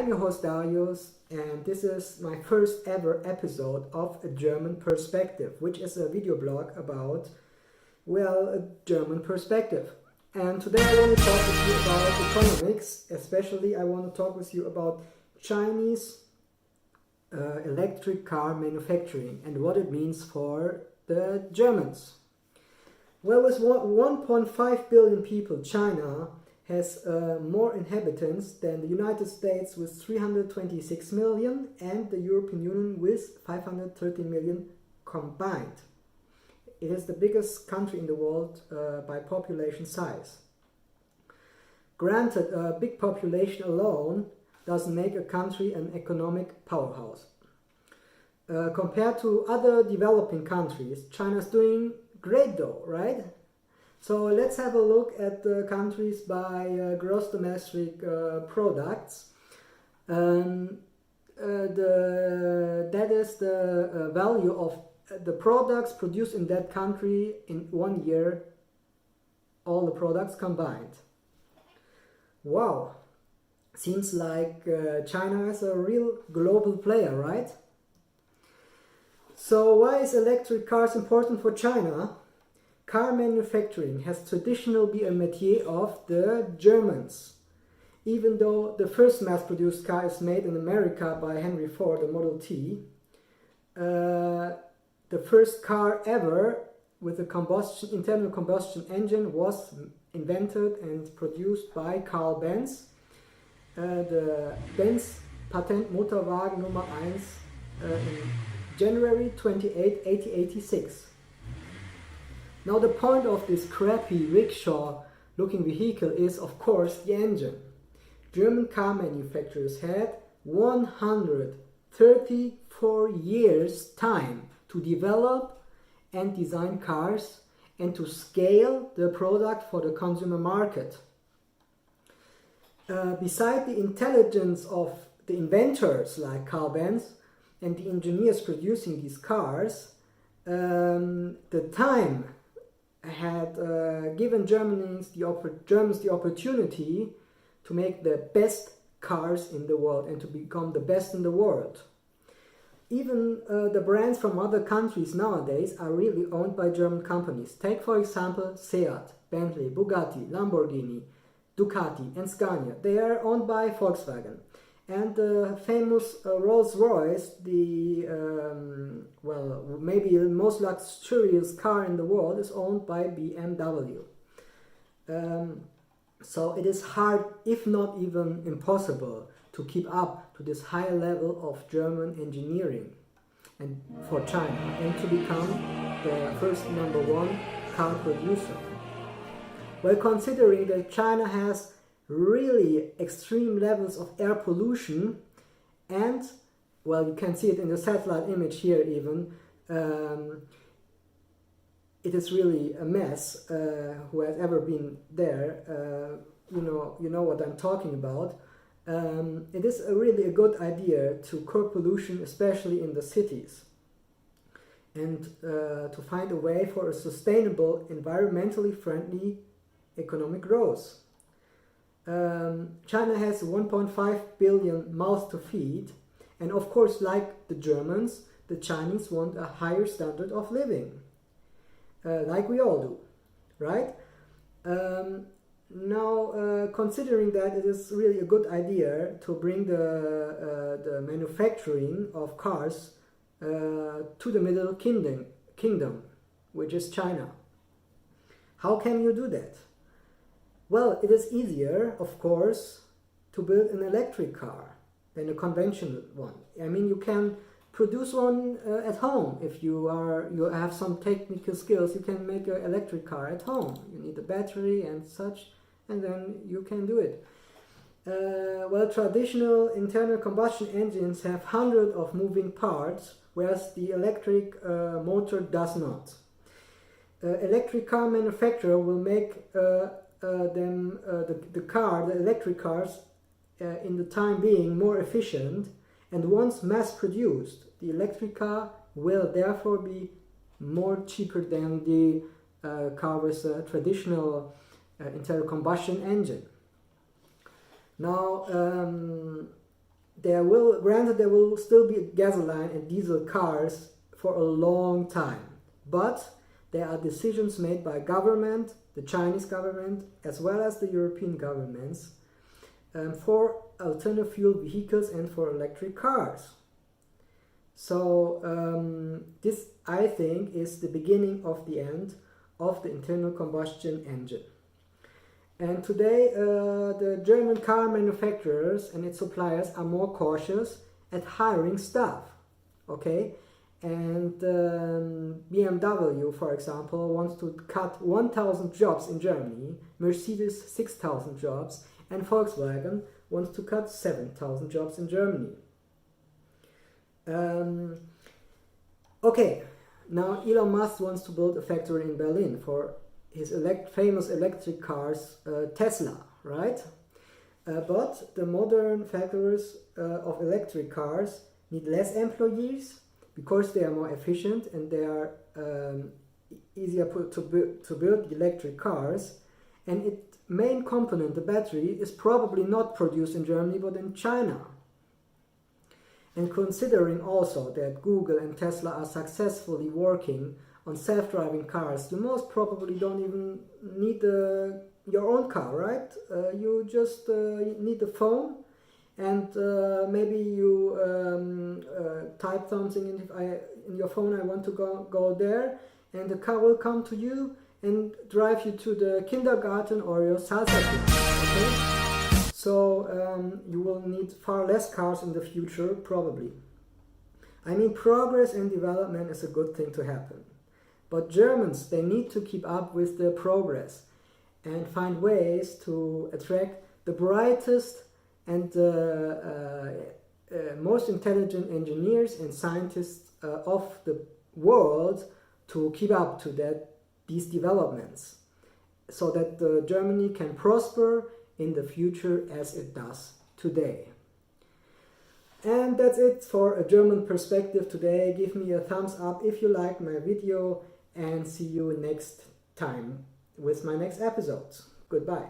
I'm your host Darius, and this is my first ever episode of A German Perspective, which is a video blog about, well, a German perspective. And today I want to talk with you about economics, especially I want to talk with you about Chinese electric car manufacturing and what it means for the Germans. Well, with 1.5 billion people, China has more inhabitants than the United States with 326 million and the European Union with 530 million combined. It is the biggest country in the world by population size. Granted, a big population alone doesn't make a country an economic powerhouse. Compared to other developing countries, China's doing great though, right? So let's have a look at the countries by gross domestic products. That is the value of the products produced in that country in 1 year, all the products combined. Wow, seems like China is a real global player, right? So why is electric cars important for China? Car manufacturing has traditionally been a métier of the Germans. Even though the first mass-produced car is made in America by Henry Ford, the Model T, the first car ever with a internal combustion engine was invented and produced by Carl Benz. The Benz Patent Motorwagen Nummer 1 in January 28, 1886. Now the point of this crappy rickshaw-looking vehicle is, of course, the engine. German car manufacturers had 134 years time to develop and design cars and to scale the product for the consumer market. Beside the intelligence of the inventors like Carl Benz and the engineers producing these cars, the time had given Germans the opportunity to make the best cars in the world and to become the best in the world. Even the brands from other countries nowadays are really owned by German companies. Take for example Seat, Bentley, Bugatti, Lamborghini, Ducati and Scania. They are owned by Volkswagen. And the famous Rolls-Royce, the maybe the most luxurious car in the world, is owned by BMW. So it is hard, if not even impossible, to keep up to this high level of German engineering and for China and to become the first #1 car producer. Well, considering that China has really extreme levels of air pollution and, well, you can see it in the satellite image here even, it is really a mess. Who has ever been there, you know what I'm talking about. It is really a good idea to curb pollution, especially in the cities, and to find a way for a sustainable, environmentally friendly economic growth. China has 1.5 billion mouths to feed, and of course, like the Germans, the Chinese want a higher standard of living, like we all do, right? Now, considering that, it is really a good idea to bring the manufacturing of cars to the Middle Kingdom, which is China. How can you do that? Well, it is easier, of course, to build an electric car than a conventional one. I mean, you can produce one at home. If you have some technical skills, you can make an electric car at home. You need a battery and such, and then you can do it. Well, traditional internal combustion engines have hundreds of moving parts, whereas the electric motor does not. Electric car manufacturer will make the electric cars in the time being more efficient, and once mass produced, the electric car will therefore be more cheaper than the car with a traditional internal combustion engine. Now, there will still be gasoline and diesel cars for a long time, but there are decisions made by government, the Chinese government, as well as the European governments, for alternative fuel vehicles and for electric cars. So this, I think, is the beginning of the end of the internal combustion engine. And today the German car manufacturers and its suppliers are more cautious at hiring staff, okay? And BMW, for example, wants to cut 1,000 jobs in Germany, Mercedes 6,000 jobs, and Volkswagen wants to cut 7,000 jobs in Germany. Okay, now Elon Musk wants to build a factory in Berlin for his famous electric cars, Tesla, right? But the modern factories of electric cars need less employees because they are more efficient and they are easier to build electric cars. And its main component, the battery, is probably not produced in Germany but in China. And considering also that Google and Tesla are successfully working on self-driving cars, you most probably don't even need your own car, right? You just need the phone, and maybe you type something in your phone, I want to go there, and the car will come to you and drive you to the kindergarten or your salsa class, okay? So you will need far less cars in the future, probably. I mean, progress and development is a good thing to happen. But Germans, they need to keep up with the progress and find ways to attract the brightest and most intelligent engineers and scientists of the world to keep up to these developments, so that Germany can prosper in the future as it does today. And that's it for a German perspective today. Give me a thumbs up if you like my video, and see you next time with my next episodes. Goodbye.